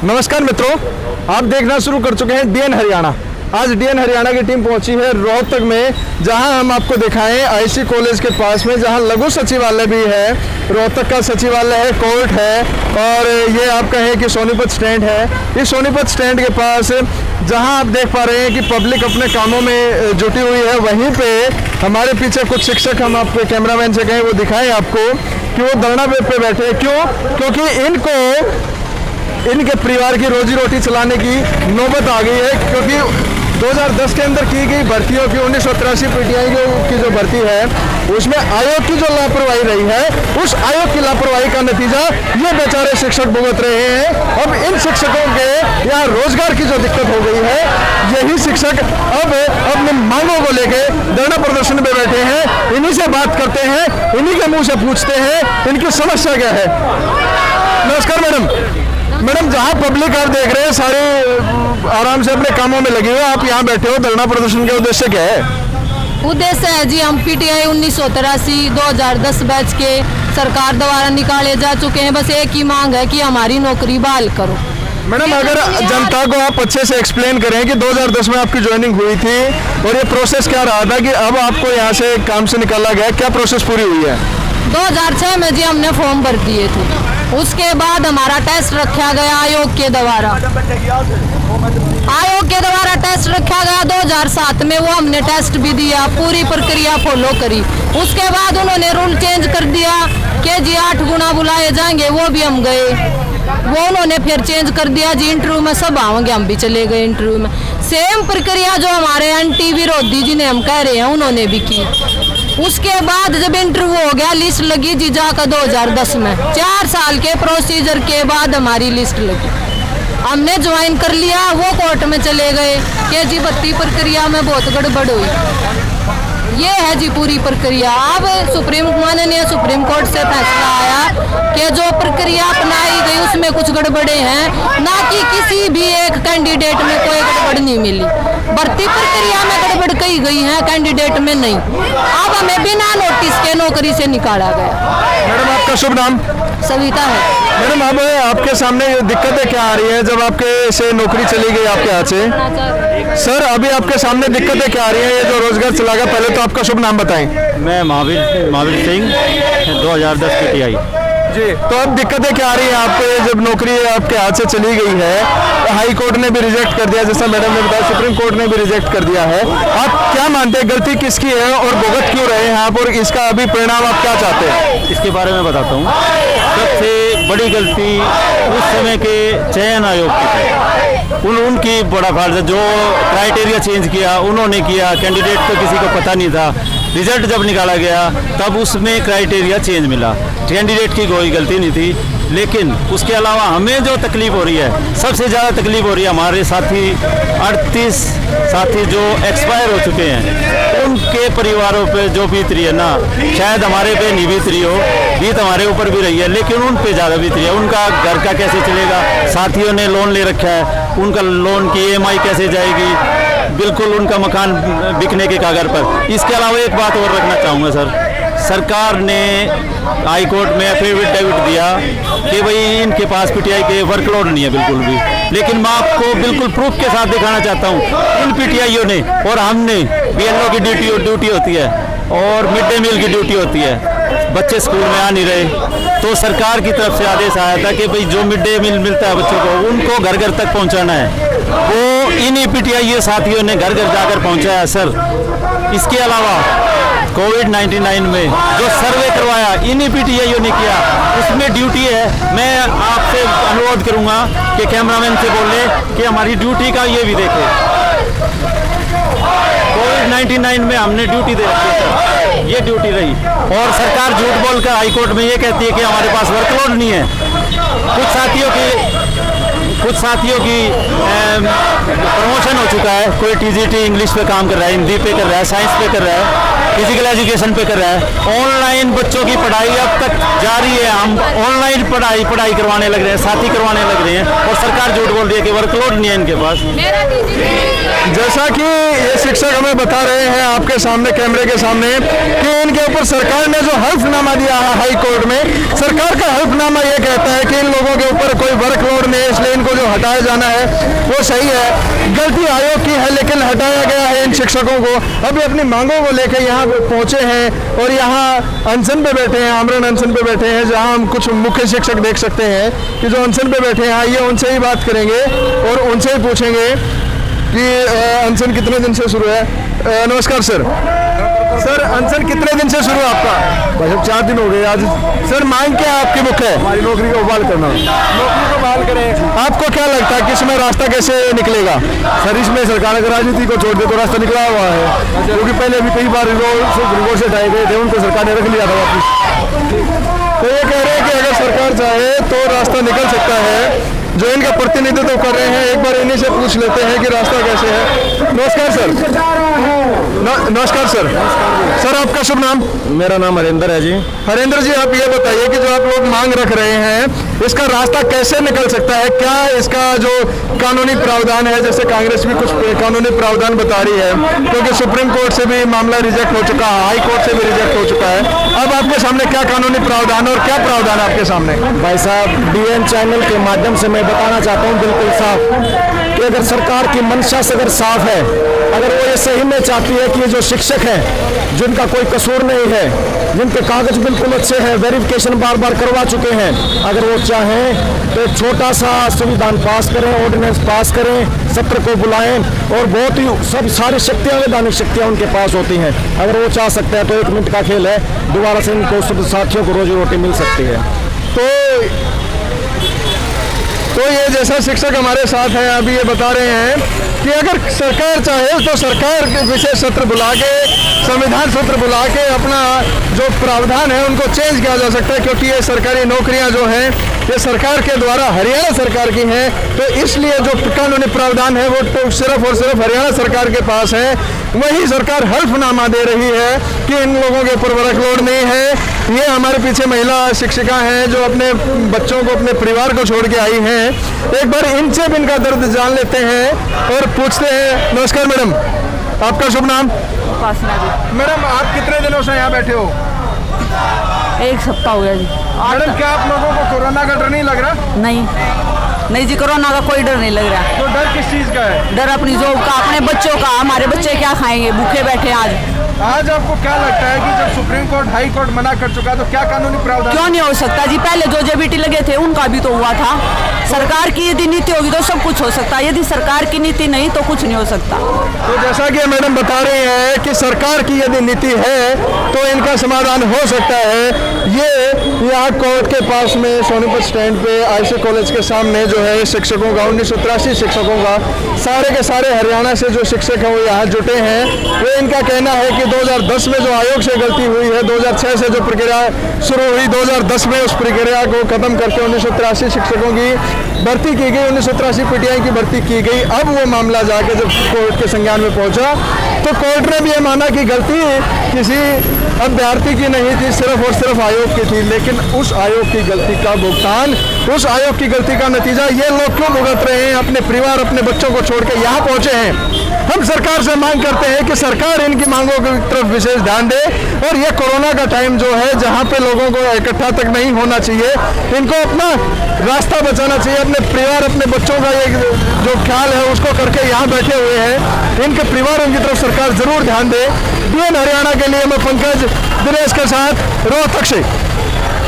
नमस्कार मित्रों, आप देखना शुरू कर चुके हैं डीएन हरियाणा। आज डीएन हरियाणा की टीम पहुंची है रोहतक में, जहां हम आपको दिखाएं आईसी कॉलेज के पास में, जहां लघु सचिवालय भी है, रोहतक का सचिवालय है, कोर्ट है, और ये आप कहें कि सोनीपत स्टैंड है। इस सोनीपत स्टैंड के पास जहां आप देख पा रहे हैं कि पब्लिक अपने कामों में जुटी हुई है, वहीं पे हमारे पीछे कुछ शिक्षक, हम आपके कैमरामैन से कहें वो दिखाएं आपको कि वो धरना पे बैठे हैं। क्यों? क्योंकि इनके परिवार की रोजी रोटी चलाने की नौबत आ गई है। क्योंकि 2010 के अंदर की गई भर्तियों की 1983 पीटीआई की जो भर्ती है, उसमें आयोग की जो लापरवाही रही है, उस आयोग की लापरवाही का नतीजा ये बेचारे शिक्षक भुगत रहे हैं। अब इन शिक्षकों के यहाँ रोजगार की जो दिक्कत हो गई है, यही शिक्षक अब अपनी मांगों को लेके धरना प्रदर्शन पे बैठे हैं। इन्हीं से बात करते हैं, इन्हीं के मुंह से पूछते हैं इनकी समस्या क्या है। नमस्कार मैडम, जहाँ पब्लिक आप देख रहे हैं सारे आराम से अपने कामों में लगे हुए, आप यहाँ बैठे हो, धरना प्रदर्शन का उद्देश्य क्या है? उद्देश्य है जी, हम पीटीआई 1983 2010 बैच के सरकार द्वारा निकाले जा चुके हैं। बस एक ही मांग है कि हमारी नौकरी बहाल करो। मैडम, अगर जनता को आप अच्छे से एक्सप्लेन करें कि 2010 में आपकी ज्वाइनिंग हुई थी और ये प्रोसेस क्या रहा था कि अब आपको यहाँ से काम से निकाला गया, क्या प्रोसेस पूरी हुई है? 2006 में जी हमने फॉर्म भर दिए थे। उसके बाद हमारा टेस्ट रखा गया आयोग के द्वारा टेस्ट रखा गया 2007 में। वो हमने टेस्ट भी दिया, पूरी प्रक्रिया फॉलो करी। उसके बाद उन्होंने रूल चेंज कर दिया कि जी 8 गुना बुलाए जाएंगे, वो भी हम गए। वो उन्होंने फिर चेंज कर दिया जी, इंटरव्यू में सब आएंगे, हम भी चले गए इंटरव्यू में। सेम प्रक्रिया जो हमारे एंटी विरोधी जी ने हम कह रहे हैं, उन्होंने भी की। उसके बाद जब इंटरव्यू हो गया, लिस्ट लगी जी जाकर 2010 में। 4 साल के प्रोसीजर के बाद हमारी लिस्ट लगी, हमने ज्वाइन कर लिया। वो कोर्ट में चले गए कि जी भर्ती प्रक्रिया में बहुत गड़बड़ हुई। ये है जी पूरी प्रक्रिया। अब माननीय सुप्रीम कोर्ट से फैसला आया कि जो प्रक्रिया अपनाई गई उसमें कुछ गड़बड़े हैं, ना कि किसी भी एक कैंडिडेट में कोई गड़बड़ नहीं मिली। भर्ती प्रक्रिया में गड़बड़ कही गई है, कैंडिडेट में नहीं। अब हमें बिना नोटिस के नौकरी से निकाला गया। मैडम, आपका शुभ नाम? सविता है। मैडम, अब आपके सामने दिक्कतें क्या आ रही है जब आपके से नौकरी चली गई आपके हाथ से? सर, अभी आपके सामने दिक्कतें क्या आ रही है ये जो रोजगार चला गया? पहले तो आपका शुभ नाम बताएं। मैं महावीर सिंह, 2010 पीटीआई जी। तो अब दिक्कतें क्या आ रही है आपको जब नौकरी आपके हाथ से चली गई है? हाई कोर्ट ने भी रिजेक्ट कर दिया, जैसा मैडम ने बताया, सुप्रीम कोर्ट ने भी रिजेक्ट कर दिया है। आप क्या मानते हैं, गलती किसकी है और भुगत क्यों रहे हैं आप, और इसका अभी परिणाम आप क्या चाहते हैं? इसके बारे में बताता हूँ। सबसे बड़ी गलती उस समय के चयन आयोग की थी। उनकी बड़ा फर्ज है, जो क्राइटेरिया चेंज किया उन्होंने किया। कैंडिडेट तो किसी को पता नहीं था। रिजल्ट जब निकाला गया तब उसमें क्राइटेरिया चेंज मिला। कैंडिडेट की कोई गलती नहीं थी। लेकिन उसके अलावा हमें जो तकलीफ हो रही है, सबसे ज़्यादा तकलीफ हो रही है हमारे 38 साथी जो एक्सपायर हो चुके हैं, उनके परिवारों पे जो बीत रही है ना, शायद हमारे पे नहीं बीत रही हो, बीत हमारे ऊपर भी रही है, लेकिन उन पे ज़्यादा बीत रही है। उनका घर का कैसे चलेगा? साथियों ने लोन ले रखा है, उनका लोन की EMI कैसे जाएगी? बिल्कुल उनका मकान बिकने के कागर पर। इसके अलावा एक बात और रखना चाहूँगा सर, सरकार ने हाई कोर्ट में एफिडेविट दिया कि भाई इनके पास पीटीआई के वर्कलोड नहीं है बिल्कुल भी। लेकिन मैं आपको बिल्कुल प्रूफ के साथ दिखाना चाहता हूँ, इन पीटीआईओ ने और हमने, BLO की ड्यूटी होती है और मिड डे मील की ड्यूटी होती है। बच्चे स्कूल में आ नहीं रहे, तो सरकार की तरफ से आदेश आया था कि भाई जो मिड डे मील मिलता है बच्चों को, उनको घर घर तक पहुँचाना है। वो इन्हीं पीटीआई साथियों ने घर घर जाकर पहुँचाया सर। इसके अलावा कोविड-19 में जो सर्वे करवाया इन्हीं पीटीआईओ ने किया, उसमें ड्यूटी है। मैं आपसे अनुरोध करूंगा कि कैमरामैन से बोले कि हमारी ड्यूटी का ये भी देखें। कोविड-19 में हमने ड्यूटी दे रखी है, ये ड्यूटी रही। और सरकार झूठ बोलकर हाईकोर्ट में ये कहती है कि हमारे पास वर्कलोड नहीं है। कुछ साथियों की प्रमोशन हो चुका है। कोई TGT इंग्लिश पे काम कर रहा है, हिंदी पे कर रहा है, साइंस पे कर रहा है, फिजिकल एजुकेशन पे कर रहा है। ऑनलाइन बच्चों की पढ़ाई अब तक जारी है। हम ऑनलाइन पढ़ाई करवाने लग रहे हैं, साथी करवाने लग रहे हैं, और सरकार झूठ बोल रही है कि वर्कलोड नहीं है इनके पास। जैसा कि ये शिक्षक हमें बता रहे हैं आपके सामने कैमरे के सामने कि इनके ऊपर सरकार ने जो हल्फनामा दिया है हाई कोर्ट में, सरकार का हल्फनामा ये कहता है कि इन लोगों के ऊपर कोई वर्कलोड नहीं है, इसलिए इनको जो हटाया जाना है वो सही है। गलती आयोग की है लेकिन हटाया गया है इन शिक्षकों को। अभी अपनी मांगों को लेकर यहाँ पहुंचे हैं और यहाँ अनशन पे बैठे हैं, आमरण अनशन पे बैठे हैं, जहाँ हम कुछ मुख्य शिक्षक देख सकते हैं कि जो अनशन पे बैठे हैं। आइए उनसे ही बात करेंगे और उनसे ही पूछेंगे कि अनशन कितने दिन से शुरू है। नमस्कार सर। सर अनशन कितने दिन से शुरू है आपका? बस अब 4 दिन हो गए आज। सर मांग क्या है आपकी मुख्य? हमारी नौकरी को बहाल करना। नौकरी को बहाल करें। आपको क्या लगता है कि इसमें रास्ता कैसे निकलेगा? सर इसमें सरकार अगर राजनीति को छोड़ दे तो रास्ता निकला हुआ है, क्योंकि पहले भी कई बार सुप्रीम कोर्ट से हटाए गए थे, उनको सरकार ने रख लिया था वापस। तो ये कह रहे हैं कि अगर सरकार चाहे तो रास्ता निकल सकता है। जो इनका प्रतिनिधित्व कर रहे हैं एक बार इन्हीं से पूछ लेते हैं कि रास्ता कैसे है। नमस्कार सर। नमस्कार सर। सर आपका शुभ नाम? मेरा नाम हरेंद्र है जी। हरेंद्र जी आप ये बताइए कि जो आप लोग मांग रख रहे हैं इसका रास्ता कैसे निकल सकता है? क्या इसका जो कानूनी प्रावधान है, जैसे कांग्रेस भी कुछ कानूनी प्रावधान बता रही है, क्योंकि सुप्रीम कोर्ट से भी मामला रिजेक्ट हो चुका है, हाई कोर्ट से भी रिजेक्ट हो चुका है। अब आपके सामने क्या कानूनी प्रावधान और क्या प्रावधान है आपके सामने? भाई साहब डीएन चैनल के माध्यम से मैं बताना चाहता हूँ बिल्कुल साफ कि अगर सरकार की मंशा से अगर साफ है, अगर वो ये सही में चाहती है कि ये जो शिक्षक हैं जिनका कोई कसूर नहीं है, जिनके कागज बिल्कुल अच्छे हैं, वेरिफिकेशन बार बार करवा चुके हैं, अगर वो चाहें तो एक छोटा सा संविधान पास करें, ऑर्डिनेंस पास करें, सत्र को बुलाएं और बहुत ही सब सारी शक्तियाँ वैधानिक शक्तियाँ उनके पास होती हैं। अगर वो चाह सकते हैं तो 1 मिनट का खेल है, दोबारा से इनको सब साथियों को रोजी रोटी मिल सकती है। तो ये जैसा शिक्षक हमारे साथ हैं अभी ये बता रहे हैं कि अगर सरकार चाहे तो सरकार के विशेष सत्र बुला के, संविधान सत्र बुला के अपना जो प्रावधान है उनको चेंज किया जा सकता है, क्योंकि ये सरकारी नौकरियां जो हैं ये सरकार के द्वारा हरियाणा सरकार की हैं, तो इसलिए जो कानूनी प्रावधान है वो तो सिर्फ और सिर्फ हरियाणा सरकार के पास है। वही सरकार हल्फनामा दे रही है कि इन लोगों के ऊपर वर्कलोड नहीं है। ये हमारे पीछे महिला शिक्षिका हैं जो अपने बच्चों को, अपने परिवार को छोड़ के आई हैं। एक बार इनसे भी इनका दर्द जान लेते हैं और पूछते हैं। नमस्कार मैडम, आपका शुभ नाम? उपासना जी। मैडम आप कितने दिनों से यहाँ बैठे हो? 1 सप्ताह हो गया जी। मैडम क्या आप लोगों को कोरोना का डर नहीं लग रहा? नहीं जी, कोरोना का कोई डर नहीं लग रहा। तो डर किस चीज़ का है? डर अपनी जॉब का, अपने बच्चों का। हमारे बच्चे क्या खाएंगे, भूखे बैठे आज आपको क्या लगता है कि जब सुप्रीम कोर्ट हाई कोर्ट मना कर चुका तो क्या कानूनी प्रावधान? क्यों नहीं हो सकता जी? पहले जो जेबीटी लगे थे उनका भी तो हुआ था। सरकार की यदि नीति होगी तो सब कुछ हो सकता है, यदि सरकार की नीति नहीं तो कुछ नहीं हो सकता। तो जैसा कि मैडम बता रही हैं कि सरकार की यदि नीति है तो इनका समाधान हो सकता है। ये यहाँ कोर्ट के पास में सोनीपत स्टैंड पे आईसी कॉलेज के सामने जो है शिक्षकों का 1983 शिक्षकों का सारे के सारे हरियाणा से जो शिक्षक हैं वो यहाँ जुटे हैं। वो इनका कहना है कि 2010 में जो आयोग से गलती हुई है, 2006 से जो प्रक्रिया शुरू हुई, 2010 में उस प्रक्रिया को खत्म करके 1983 शिक्षकों की भर्ती की गई, 1983 पीटीआई की भर्ती की गई। अब वो मामला जाके जब कोर्ट के संज्ञान में पहुंचा तो कोर्ट ने भी ये माना कि गलती किसी अभ्यर्थी की नहीं थी, सिर्फ और सिर्फ आयोग की थी। लेकिन उस आयोग की गलती का भुगतान, उस आयोग की गलती का नतीजा ये लोग क्यों भुगत रहे हैं? अपने परिवार, अपने बच्चों को छोड़ के यहाँ पहुंचे हैं। हम सरकार से मांग करते हैं कि सरकार इनकी मांगों की तरफ विशेष ध्यान दे और ये कोरोना का टाइम जो है जहाँ पे लोगों को इकट्ठा तक नहीं होना चाहिए, इनको अपना रास्ता बचाना चाहिए, अपने परिवार, अपने बच्चों का ये जो ख्याल है उसको करके यहाँ बैठे हुए हैं। इनके परिवारों की तरफ सरकार जरूर ध्यान दे। डीएन हरियाणा के लिए मैं पंकज दिनेश के साथ रोहतक से।